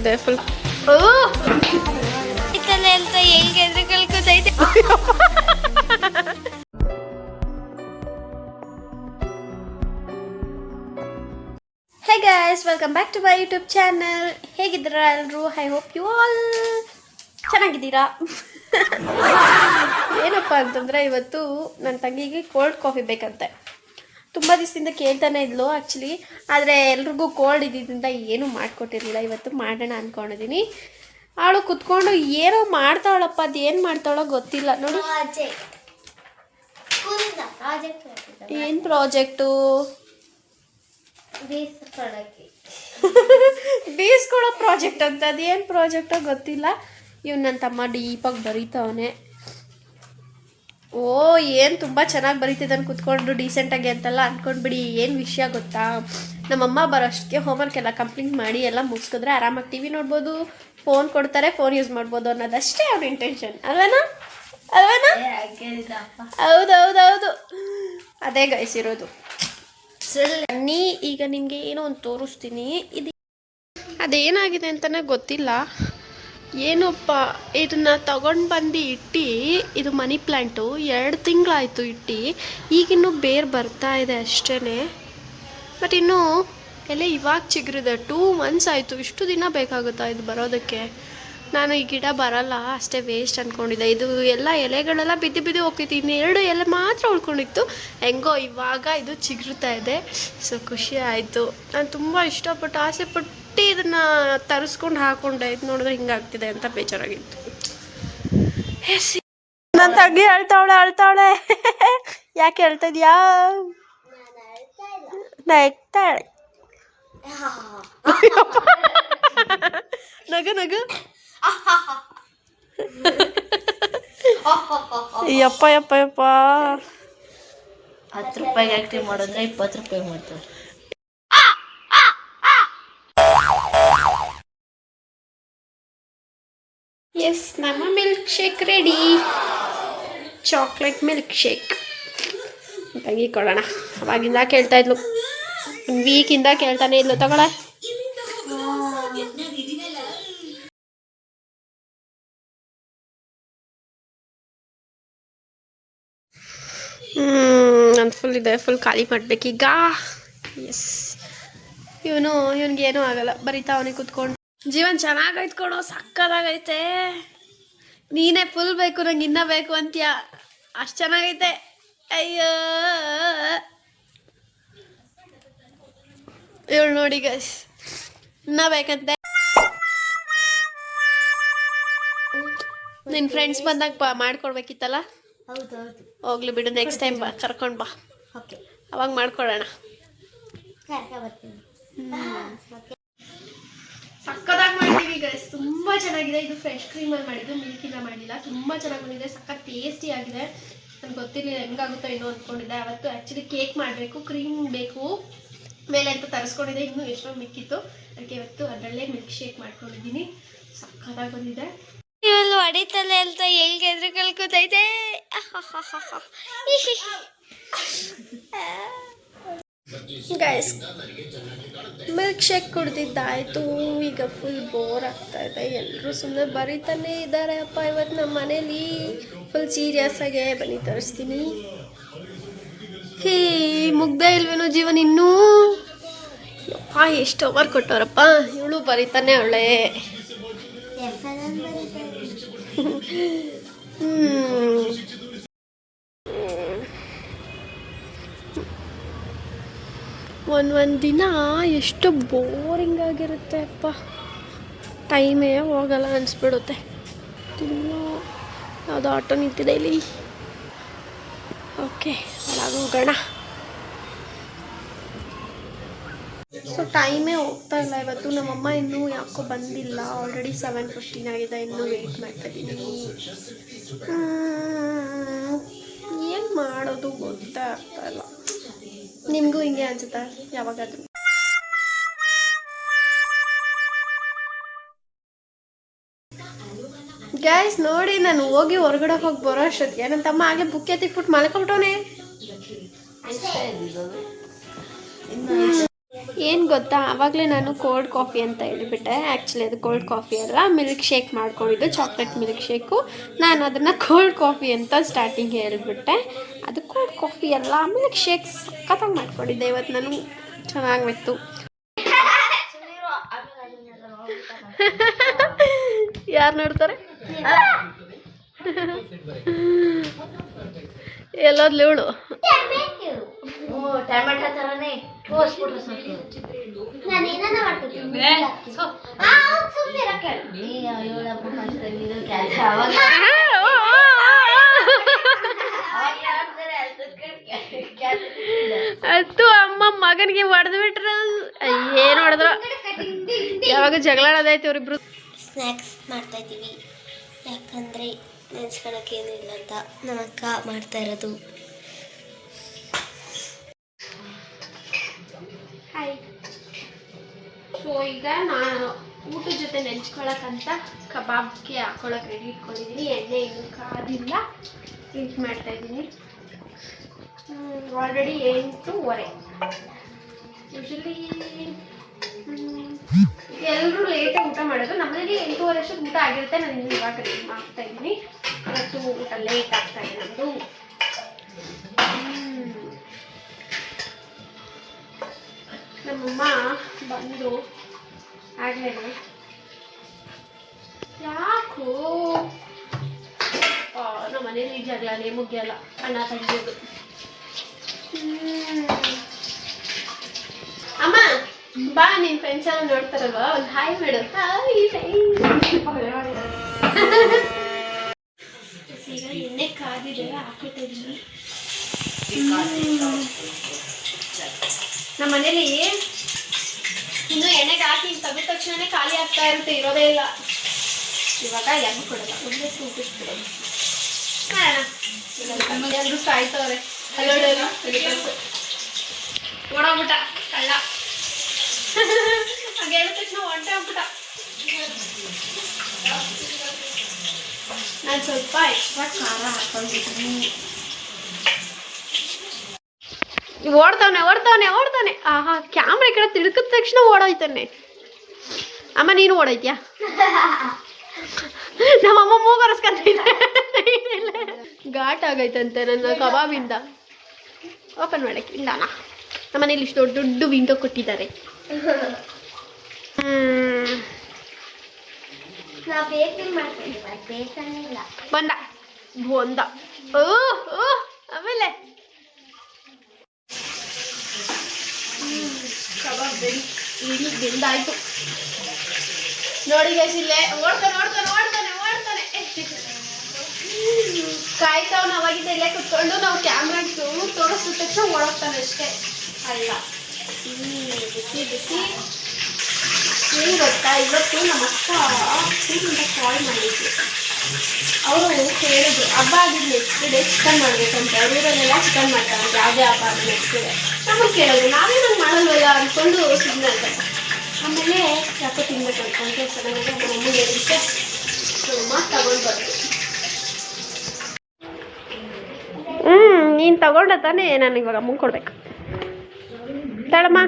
ಇದೆ ಫುಲ್. ಅಂತ ಹೆಂಗೆ ಎದುರು ಕಳ್ಕೊತೈತೆ. Hey guys, welcome back to my YouTube channel. ಹೇಗಿದ್ದೀರಾ ಎಲ್ಲರೂ? ಐ ಹೋಪ್ ಯು ಆಲ್ ಚೆನ್ನಾಗಿದ್ದೀರಾ. ಏನಪ್ಪ ಅಂತಂದರೆ ಇವತ್ತು ನನ್ನ ತಂಗಿಗೆ ಕೋಲ್ಡ್ ಕಾಫಿ ಬೇಕಂತೆ. ತುಂಬ ದಿವಸದಿಂದ ಕೇಳ್ತಾನೆ ಇದ್ಲು ಆ್ಯಕ್ಚುಲಿ. ಆದರೆ ಎಲ್ರಿಗೂ ಕೋಲ್ಡ್ ಇದ್ದಿದ್ದರಿಂದ ಏನೂ ಮಾಡಿಕೊಟ್ಟಿರಲಿಲ್ಲ. ಇವತ್ತು ಮಾಡೋಣ ಅಂದ್ಕೊಂಡಿದ್ದೀನಿ. ಅವಳು ಕುತ್ಕೊಂಡು ಏನೋ ಮಾಡ್ತಾವಳಪ್ಪ, ಅದು ಏನು ಮಾಡ್ತಾವಳೋ ಗೊತ್ತಿಲ್ಲ. ನೋಡಿ ಏನು ಪ್ರಾಜೆಕ್ಟು? ಬೀಸ್ಕೊಳೋ ಪ್ರಾಜೆಕ್ಟ್ ಅಂತ. ಅದೇನು ಪ್ರಾಜೆಕ್ಟೋ ಗೊತ್ತಿಲ್ಲ. ಇವ್ನು ನನ್ನ ತಮ್ಮ ಡೀಪಾಗಿ ಬರೀತಾವನೆ. ಓ, ಏನು ತುಂಬ ಚೆನ್ನಾಗಿ ಬರೀತಿದ್ದಾನೆ ಕುತ್ಕೊಂಡು ಡೀಸೆಂಟಾಗಿ ಅಂತೆಲ್ಲ ಅಂದ್ಕೊಂಡ್ಬಿಡಿ. ಏನು ವಿಷಯ ಗೊತ್ತಾ, ನಮ್ಮಮ್ಮ ಬರೋಷ್ಟಕ್ಕೆ ಹೋಮ್ವರ್ಕ್ ಎಲ್ಲ ಕಂಪ್ಲೀಟ್ ಮಾಡಿ ಎಲ್ಲ ಮುಗಿಸ್ಕಿದ್ರೆ ಆರಾಮಾಗಿ ಟಿ ವಿ ನೋಡ್ಬೋದು, ಫೋನ್ ಕೊಡ್ತಾರೆ, ಫೋನ್ ಯೂಸ್ ಮಾಡ್ಬೋದು ಅನ್ನೋದಷ್ಟೇ ಅವ್ರ ಇಂಟೆನ್ಷನ್. ಅಲ್ವೇನಾ? ಹೌದೌದೌದು, ಅದೇ ಗೈಸಿರೋದು. ಬನ್ನಿ, ಈಗ ನಿಮಗೆ ಏನೋ ಒಂದು ತೋರಿಸ್ತೀನಿ. ಇದು ಅದೇನಾಗಿದೆ ಅಂತಲೇ ಗೊತ್ತಿಲ್ಲ. ಏನಪ್ಪ, ಇದನ್ನು ತಗೊಂಡು ಬಂದು ಇಟ್ಟು, ಇದು ಮನಿ ಪ್ಲ್ಯಾಂಟು. 2 ತಿಂಗಳಾಯಿತು ಇಟ್ಟು. ಈಗಿನ್ನೂ ಬೇರು ಬರ್ತಾ ಇದೆ ಅಷ್ಟೇ. ಬಟ್ ಇನ್ನೂ ಎಲೆ ಇವಾಗ ಚಿಗುರಿದೆ. 2 ಮಂತ್ಸ್ ಆಯಿತು. ಇಷ್ಟು ದಿನ ಬೇಕಾಗುತ್ತಾ ಇದು ಬರೋದಕ್ಕೆ? ನಾನು ಈ ಗಿಡ ಬರಲ್ಲ ಅಷ್ಟೇ ವೇಸ್ಟ್ ಅಂದ್ಕೊಂಡಿದ್ದೆ. ಇದು ಎಲ್ಲ ಎಲೆಗಳೆಲ್ಲ ಬಿದ್ದು ಹೋಗ್ತಿತ್ತು. ಇನ್ನು 2 ಎಲೆ ಮಾತ್ರ ಉಳ್ಕೊಂಡಿತ್ತು. ಹೆಂಗೋ ಇವಾಗ ಇದು ಚಿಗುರುತ್ತಾ ಇದೆ. ಸೊ ಖುಷಿ ಆಯಿತು. ನಾನು ತುಂಬ ಇಷ್ಟಪಟ್ಟು ಆಸೆಪಟ್ಟು ಇದನ್ನು ತರಿಸ್ಕೊಂಡು ಹಾಕೊಂಡೆ. ಇದು ನೋಡಿದ್ರೆ ಹಿಂಗಾಗ್ತಿದೆ ಅಂತ ಬೇಜಾರಾಗಿತ್ತು. ನನ್ನ ತಂಗಿ ಅಳ್ತಾವಳೆ. ಯಾಕೆ ಹೇಳ್ತಾ ಇದೀಯಾ? ನಗ್ತಾಳೆ. ನಗು ಯಪ್ಪ 10 ರೂಪಾಯಿಗೆ ಆಕ್ಟಿವ್ ಮಾಡಿದ್ರೆ 20 ರೂಪಾಯಿ ಮಾಡ್ತಾರೆ. ಎಸ್, ನಮ್ಮ milk shake ready. Chocolate milk shake ತಂಗಿ ಕೊಡೋಣ. ಅವಾಗಿಂದ ಕೇಳ್ತಾ ಇದ್ಲು, 1 ವೀಕಿಂದ ಕೇಳ್ತಾನೆ ಇದ್ಲು, ತಗೊಳ. ನಾನು ಫುಲ್ ಇದೆ, ಫುಲ್ ಖಾಲಿ ಮಾಡಬೇಕೀಗ. ಎಸ್, ಇವನಿಗೇನೂ ಆಗಲ್ಲ, ಬರೀತಾ ಅವನಿಗೆ ಕುತ್ಕೊಂಡು. ಜೀವನ ಚೆನ್ನಾಗೈತೆ ಕೊಡೋ, ಸಕ್ಕತ್ತಾಗೈತೆ. ನೀನೇ ಫುಲ್ ಬೇಕು, ನಂಗೆ ಇನ್ನೂ ಬೇಕು ಅಂತೀಯ. ಅಷ್ಟು ಚೆನ್ನಾಗೈತೆ. ಅಯ್ಯೋ, ಇವಳು ನೋಡಿ ಗೈಸ್, ಇನ್ನೂ ಬೇಕಂತೆ. ನಿನ್ನ ಫ್ರೆಂಡ್ಸ್ ಬಂದಾಗ ಮಾಡ್ಕೊಡ್ಬೇಕಿತ್ತಲ್ಲ. ಹೋಗ್ಲಿ ಬಿಡು, ನೆಕ್ಸ್ಟ್ ಟೈಮ್ ಬಾ, ಕರ್ಕೊಂಡು ಬಾ, ಅವಾಗ ಮಾಡ್ಕೊಡೋಣ. ಸಕ್ಕತ್ತಾಗಿ ಮಾಡಿದ್ದೀವಿ ಗೈಸ್, ತುಂಬ ಚೆನ್ನಾಗಿದೆ. ಇದು ಫ್ರೆಶ್ ಕ್ರೀಮಲ್ಲಿ ಮಾಡಿದ್ದು, ಮಿಲ್ಕಿಂದ ಮಾಡಿಲ್ಲ. ತುಂಬ ಚೆನ್ನಾಗಿ ಬಂದಿದೆ, ಸಕ್ಕತ್ ಟೇಸ್ಟಿ ಆಗಿದೆ. ನನಗೆ ಗೊತ್ತಿರಲಿಲ್ಲ ಹೆಂಗಾಗುತ್ತೋ ಏನೋ ಅಂದ್ಕೊಂಡಿದ್ದೆ. ಅವತ್ತು ಆ್ಯಕ್ಚುಲಿ ಕೇಕ್ ಮಾಡಬೇಕು, ಕ್ರೀಮ್ ಬೇಕು ಮೇಲೆ ಅಂತ ತರಿಸ್ಕೊಂಡಿದ್ದೆ. ಇನ್ನೂ ಎಷ್ಟೋ ಮಿಕ್ಕಿತ್ತು, ಅದಕ್ಕೆ ಇವತ್ತು ಅದರಲ್ಲೇ ಮಿಲ್ಕ್ ಶೇಕ್ ಮಾಡ್ಕೊಂಡಿದ್ದೀನಿ. ಸಕ್ಕತ್ತಾಗಿ ಬಂದಿದೆ. ಇವಳು ಹೊಡಿತಲೆ ಅಂತ ಹೆಂಗೆ ಎದುರು ಕಳ್ಕೊತೈತೆ. ಗೈಸ್, ಮಿಲ್ಕ್ ಶೇಕ್ ಕುಡ್ದಿದ್ದಾಯ್ತು. ಈಗ ಫುಲ್ ಬೋರ್ ಆಗ್ತಾ ಇದೆ. ಎಲ್ಲರೂ ಸುಮ್ಮನೆ ಬರೀತಾನೆ ಇದ್ದಾರೆ. ಅಪ್ಪ ಇವತ್ತು ನಮ್ಮ ಮನೇಲಿ ಫುಲ್ ಸೀರಿಯಸ್ ಆಗಿ ಬನ್ನಿ ತೋರಿಸ್ತೀನಿ. ಮುಗ್ದೇ ಇಲ್ವೇನೋ ಜೀವನ ಇನ್ನೂ. ಅಪ್ಪ ಎಷ್ಟು ಓವರ್ ಕೊಟ್ಟವ್ರಪ್ಪ. ಇವಳು ಬರೀತಾನೆ ಅವಳೆ. ಒಂದೊಂದು ದಿನ ಎಷ್ಟು ಬೋರಿಂಗ್ ಆಗಿರುತ್ತೆ ಅಪ್ಪ. ಟೈಮೇ ಹೋಗಲ್ಲ ಅನಿಸ್ಬಿಡುತ್ತೆ. ಇನ್ನೂ ಯಾವುದೋ ಆಟೋ ನಿಂತಿದೆ ಇಲ್ಲಿ. ಓಕೆ, ಒಳಗೆ ಹೋಗೋಣ. ಸೊ ಟೈಮೇ ಹೋಗ್ತಾ ಇಲ್ಲ ಇವತ್ತು. ನಮ್ಮಮ್ಮ ಇನ್ನೂ ಯಾಕೋ ಬಂದಿಲ್ಲ. ಆಲ್ರೆಡಿ 7:15 ಆಗಿದೆ. ಇನ್ನೂ ವೆಯ್ಟ್ ಮಾಡ್ತಾಯಿದ್ದೀನಿ. ಏನು ಮಾಡೋದು ಗೊತ್ತೇ ಆಗ್ತಾ ಇಲ್ಲ. ನಿಮಗೂ ಹಿಂಗೆ ಅನ್ಸುತ್ತಾ ಯಾವಾಗಾದ್ರೂ? ಗೈಸ್ ನೋಡಿ, ನಾನು ಹೋಗಿ ಹೊರಗಡೆ ಹೋಗಿ ಬರೋ ಅಷ್ಟೊತ್ತಿಗೆ ನನ್ನ ತಮ್ಮ ಹಾಗೆ ಬುಕ್ ಎತ್ತಿಕ್ಬಿಟ್ಟು ಮಲ್ಕೊಬಿಟ್ಟವನೆ. ಏನು ಗೊತ್ತಾ, ಆವಾಗಲೇ ನಾನು ಕೋಲ್ಡ್ ಕಾಫಿ ಅಂತ ಹೇಳಿಬಿಟ್ಟೆ. ಆ್ಯಕ್ಚುಲಿ ಅದು ಕೋಲ್ಡ್ ಕಾಫಿ ಅಲ್ಲ, ಮಿಲ್ಕ್ ಶೇಕ್ ಮಾಡ್ಕೊಂಡಿದ್ದು, ಚಾಕ್ಲೇಟ್ ಮಿಲ್ಕ್ ಶೇಕು. ನಾನು ಅದನ್ನು ಕೋಲ್ಡ್ ಕಾಫಿ ಅಂತ ಸ್ಟಾರ್ಟಿಂಗ್ ಹೇಳಿಬಿಟ್ಟೆ. ಅದು ಕೋಲ್ಡ್ ಕಾಫಿ ಅಲ್ಲ, ಮಿಲ್ಕ್ ಶೇಕ್ ಸಖತ್ತಾಗಿ ಮಾಡ್ಕೊಂಡಿದ್ದೆ ಇವತ್ತು ನಾನು. ಚೆನ್ನಾಗಿತ್ತು. ಯಾರು ನೋಡ್ತಾರೆ? ಎಲ್ಲೋದ್ಲು ಇವಳು? ಟೊಮೆಟೊ ಥರನೇ ಅದು ಅಮ್ಮ ಮಗನಿಗೆ ಹೊಡೆದು ಬಿಟ್ರು. ಏನು ಹೊಡೆದ್ರು? ಯಾವಾಗ ಜಗಳ ಆಡೋದಾಯ್ತು ಇವರಿಬ್ರು. ಸ್ನ್ಯಾಕ್ಸ್ ಮಾಡ್ತಾ ಇದ್ದೀವಿ, ಯಾಕಂದರೆ ನೆನೆಸ್ಕೊಳಕ್ಕೆ ಏನೂ ಇಲ್ಲ ಅಂತ ನಮ್ಮ ಅಕ್ಕ ಮಾಡ್ತಾ ಇರೋದು. ಹಾಯ್. ಸೊ ಈಗ ನಾನು ಊಟದ ಜೊತೆ ನೆಂಚ್ಕೊಳಕ್ಕಂತ ಕಬಾಬ್ಗೆ ಹಾಕೊಳಕ್ಕೆ ರೆಡಿ ಇಟ್ಕೊಂಡಿದ್ದೀನಿ. ಎಣ್ಣೆ ಇನ್ನೂ ಕಾದಿಲ್ಲ, ಹೀಟ್ ಮಾಡ್ತಾ ಇದ್ದೀನಿ. ಆಲ್ರೆಡಿ 8:15. ಯೂಶಲಿ ಎಲ್ಲರೂ ಲೇಟಾಗಿ ಊಟ ಮಾಡೋದು. ನಮ್ಮನೇಲಿ 8:15 ಅಷ್ಟು ಊಟ ಆಗಿರುತ್ತೆ. ನಾನು ಇನ್ನು ಇವಾಗ ರೆಡಿ ಮಾಡ್ತಾ ಇದ್ದೀನಿ. ಇವತ್ತು ಊಟ ಲೇಟ್ ಆಗ್ತಾ ಇದೆ ನಮ್ಮದು. ನಮ್ಮಮ್ಮ ಬಂದರು ಆಗಲೇ. ಯಾಕೋ ನಮ್ಮ ಮನೇಲಿ ಜಗಳನೇ ಮುಗಿಯಲ್ಲ, ಅಣ್ಣ ತಂಗಿಯೋದು. ಅಮ್ಮ ಬಾ, ನಿನ್ನ ಫ್ರೆಂಡ್ಸ್ ಎಲ್ಲ ನೋಡ್ತಾರಲ್ವಾ, ಒಂದು ಹಾಯ್ ಮೇಡಮ್. ಈಗ ಎಣ್ಣೆ ಕಾದಿದೆ, ಹಾಕಿಟ್ಟಿದ್ದೀನಿ. ನಮ್ಮ ಮನೇಲಿ ಇನ್ನು ಎಣ್ಣೆಗೆ ಹಾಕಿ ತೆಗೆದ ತಕ್ಷಣ ಖಾಲಿ ಆಗ್ತಾ ಇರುತ್ತೆ, ಇರೋದೇ ಇಲ್ಲ. ಇವಾಗ ಯಾರು ಕೊಡಲ್ಲ, ಒಳ್ಳೆ ಸೂಪಿಸ್ಬಿಡೋದು. ಎಲ್ಲರೂ ಕಾಯ್ತವ್ರೆ. ಓಡೋಗ್ಬಿಟ್ಟ ಕಳ್ಳ. ಹಾಗೆ ಹೇಳಿದ ತಕ್ಷಣ ಹೊಂಟೆ ಹೋಗ್ಬಿಟ್ಟ. ನಾನು ಸ್ವಲ್ಪ ಎಕ್ಸ್ಟ್ರಾ ಖಾರ ಹಾಕೊಂಡಿದ್ದೀನಿ. ಓಡ್ತಾನೆ. ಆಹಾ, ಕ್ಯಾಮ್ರಾ ಈ ಕಡೆ ತಿಳ್ಕಿದ ತಕ್ಷಣ ಓಡೋಯ್ತಾನೆ. ಅಮ್ಮ ನೀನು ಓಡೋಯ್ತ್ಯಾ? ನಮ್ಮಮ್ಮ ಮೂಗರ್ಸ್ಕೊಂತೈತೆ. ಘಾಟ್ ಆಗೈತಂತೆ ನನ್ನ ಕಬಾಬಿಂದ. ಓಪನ್ ಮಾಡಕ್ಕೆ ಇಲ್ಲಣ್ಣ. ನಮ್ಮ ಮನೇಲಿ ಇಷ್ಟು ದೊಡ್ಡ ವಿಂಡೋ ಕೊಟ್ಟಿದ್ದಾರೆ. ಬಂದ ಆಮೇಲೆ ಕಬಾಬ್ ಬೆಂದಾಯ್ತು ನೋಡಿ ಗೈಸ್. ಇಲ್ಲೇ ಓಡ್ತಾನೆ ಕಾಯ್ತಾವ್. ಅವಾಗಿದ್ದ ಇಲ್ಲೇ ಕುತ್ಕೊಂಡು ನಾವು ಕ್ಯಾಮ್ರಾಗೆ ತೋರಿಸಿದ ತಕ್ಷಣ ಓಡೋಗ್ತಾನೆ ಅಷ್ಟೇ. ಅಲ್ಲ ಬಿಸಿ ಏನು ಗೊತ್ತಾ, ಇವತ್ತು ನಮ್ಮ ಅಕ್ಕ ಊರಿಂದ ಕಾಲ್ ಮಾಡಿದ್ವಿ. ಅವರು ಹೇಳಿದ್ರು ಹಬ್ಬ ಆಗಿದ್ದು ನೆಕ್ಸ್ಟ್ ಡೇ ಚಿಕನ್ ಮಾಡಬೇಕಂತ. ಅವ್ರ ಊರಲ್ಲೆಲ್ಲ ಚಿಕನ್ ಮಾಡ್ತಾರಂತೆ, ಯಾವುದೇ ಹಬ್ಬ ಆಗಿ ನೆಕ್ಸ್ಟ್ ಡೇ. ನಮಗೆ ಕೇಳಿದ್ರು, ನಾವೇನಂಗೆ ಮಾಡಲ್ವಲ್ಲ ಅಂದ್ಕೊಂಡು ಸುಮ್ಮನೆ ಅಂತ. ಆಮೇಲೆ ಯಾಕೋ ತಿನ್ಬೇಕು ಅನ್ಕೊಂಡ್ರೆ ಸಡನ್ನಾಗಿ ನಮ್ಮ ಅಮ್ಮಗೆ ಹೇಳಿದ್ದೆ. ನಮ್ಮ ತಗೊಂಡು ಬರ್ತೀವಿ. ನೀನು ತಗೊಂಡ ತಾನೇ, ನಾನು ಇವಾಗ ಅಮ್ಮಂಗೆ ಕೊಡ್ಬೇಕು. ತಳಮ್ಮ.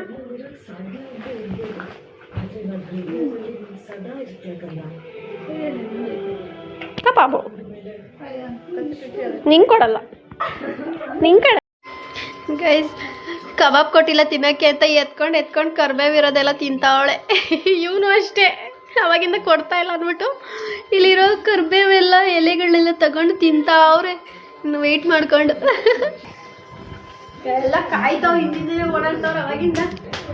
ಬಾಬು ನಿಂಗೆ ಕೊಡಲ್ಲ, ನಿಂಗೆ ಕಡೆ. ಗೈಸ್ ಕಬಾಬ್ ಕೊಟ್ಟಿಲ್ಲ ತಿನ್ನೋಕ್ಕೆ ಅಂತ ಎತ್ಕೊಂಡು ಕರ್ಬೇವಿರೋದೆಲ್ಲ ತಿಂತಾವಳೆ. ಇವನು ಅಷ್ಟೇ, ಅವಾಗಿಂದ ಕೊಡ್ತಾ ಇಲ್ಲ ಅಂದ್ಬಿಟ್ಟು ಇಲ್ಲಿರೋ ಕರ್ಬೇವೆಲ್ಲ ಎಲೆಗಳನ್ನೆಲ್ಲ ತಗೊಂಡು ತಿಂತಾವ್ರೆ. ಇನ್ನು ವೆಯ್ಟ್ ಮಾಡ್ಕೊಂಡು ಎಲ್ಲ ಕಾಯ್ತಾವ್. ಹಿಂದಿನ ಓಡಾಡ್ತಾವ್ರೆ ಅವಾಗಿಂದ.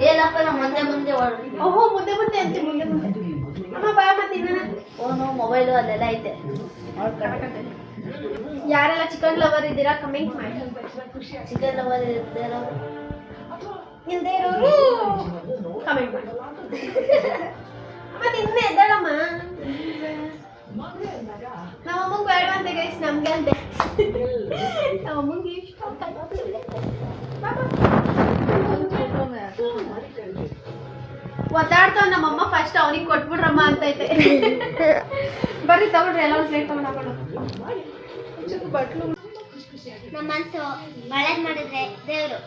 ಏನಪ್ಪ ನಮ್ಮ ಮುಂದೆ ಓಹೋ ಮುದ್ದೆ ಅಂತೆ. ಮುಂದೆ ಅಮ್ಮ ಬಾ ತಿನ್ನ. ಫೋನು ಮೊಬೈಲು ಅಲ್ಲೆಲ್ಲ ಐತೆ. ಯಾರೆಲ್ಲ ಚಿಕನ್ ಲವರ್ ಇದ್ದೀರಾ ಕಮೆಂಟ್ ಮಾಡಿ. ಚಿಕನ್ ಲವರ್ ಇಲ್ದೇ ಇರೋರು ಕಮೆಂಟ್ ಮಾಡಿ. ಮತ್ತೆ ಇನ್ನೇ ಎದ್ದಾಳಮ್ಮ. ನಮ್ಮಮ್ಮಂಗೆ ಬೇಡವಂತೆ ಗೈಸ್, ನಮ್ಗೆ ಅಂತೆ. ನಮ್ಮಮ್ಮಂಗೆ ಇಷ್ಟ ಒದ್ದಾಡ್ತಾವ. ನಮ್ಮಮ್ಮ ಫಸ್ಟ್ ಅವನಿಗೆ ಕೊಟ್ಬಿಡ್ರಮ್ಮ ಅಂತೈತೆ. ಬರ್ರಿ ತಗೊಳ್ರಿ, ಎಲ್ಲ ಒಂದು ಪ್ಲೇಟ್ ತಗೊಂಡು ಹಾಕೊಂಡು. ನಮ್ಮ ಮನಸ್ಸು ಒಳ್ಳೇದು ಮಾಡಿದ್ರೆ ದೇವರು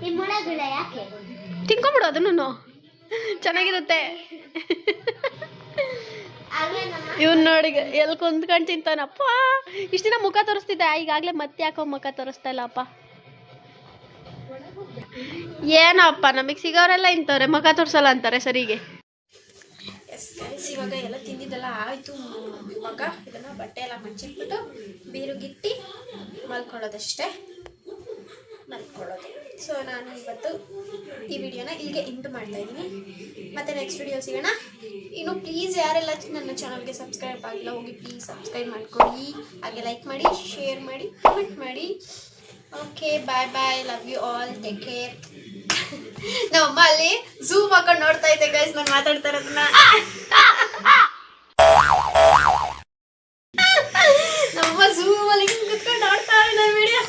ಈ ಮುಳಗುಳ ಯಾಕೆ ತಿನ್ಕೊಂಬಿಡು ಅದನ್ನು ಚೆನ್ನಾಗಿರುತ್ತೆ. ಇವ್ನು ನೋಡಿ ಎಲ್ಲಿ ಕುಂತ್ಕೊಂಡು ತಿಂತಾನಪ್ಪ. ಇಷ್ಟು ದಿನ ಮುಖ ತೋರಿಸ್ತಿದ್ದೆ, ಈಗಾಗಲೇ ಮತ್ತೆ ಯಾಕೋ ಮುಖ ತೋರಿಸ್ತಾ ಇಲ್ಲಪ್ಪ. ಏನಪ್ಪ ನಮಗೆ ಸಿಗೋರೆಲ್ಲ ಇಂಥವ್ರೆ ಮುಖ ತೋರಿಸಲ್ಲ ಅಂತಾರೆ ಸರಿಗೆ. ಇವಾಗ ಎಲ್ಲ ತಿಂದಿದ್ದೆಲ್ಲ ಆಯಿತು. ಇವಾಗ ಇದನ್ನು ಬಟ್ಟೆ ಎಲ್ಲ ಮಚ್ಚಿಟ್ಬಿಟ್ಟು ಬೀರುಗಿಟ್ಟು ಮಲ್ಕೊಳ್ಳೋದಷ್ಟೇ, ಮಲ್ಕೊಳ್ಳೋದು. ಸೊ ನಾನು ಇವತ್ತು ಈ ವಿಡಿಯೋನ ಇಲ್ಲಿಗೆ ಎಂಡ್ ಮಾಡ್ತಾ ಇದ್ದೀನಿ. ಮತ್ತೆ ನೆಕ್ಸ್ಟ್ ವಿಡಿಯೋ ಸಿಗೋಣ. ಇನ್ನು ಪ್ಲೀಸ್ ಯಾರೆಲ್ಲ ನನ್ನ ಚಾನಲ್ಗೆ ಸಬ್ಸ್ಕ್ರೈಬ್ ಆಗಿಲ್ಲ ಹೋಗಿ ಪ್ಲೀಸ್ ಸಬ್ಸ್ಕ್ರೈಬ್ ಮಾಡ್ಕೊಳ್ಳಿ, ಹಾಗೆ ಲೈಕ್ ಮಾಡಿ, ಶೇರ್ ಮಾಡಿ, ಕಮೆಂಟ್ ಮಾಡಿ. Okay, bye bye, love you all, take care. ನಮ್ಮಮ್ಮ ಅಲ್ಲಿ ಝೂಮ್ ಹಾಕೊಂಡು ನೋಡ್ತಾ ಇದ್ದೆ ಗೈಸ್ ನಾನು ಮಾತಾಡ್ತಾ ಇರೋದನ್ನ. ನಮ್ಮಮ್ಮ ಝೂಮ್ ಅಲ್ಲಿ ಕುತ್ಕೊಂಡು ನೋಡ್ತಾ ಇದ್ದಾರೆ ವಿಡಿಯೋ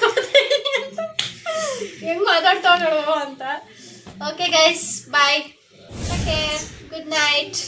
ಹೆಂಗ್ ಮಾತಾಡ್ತಾ ನೋಡುವ ಅಂತ. ಓಕೆ ಗೈಸ್, ಬಾಯ್, ಟೇಕ್ ಕೇರ್, ಗುಡ್ ನೈಟ್.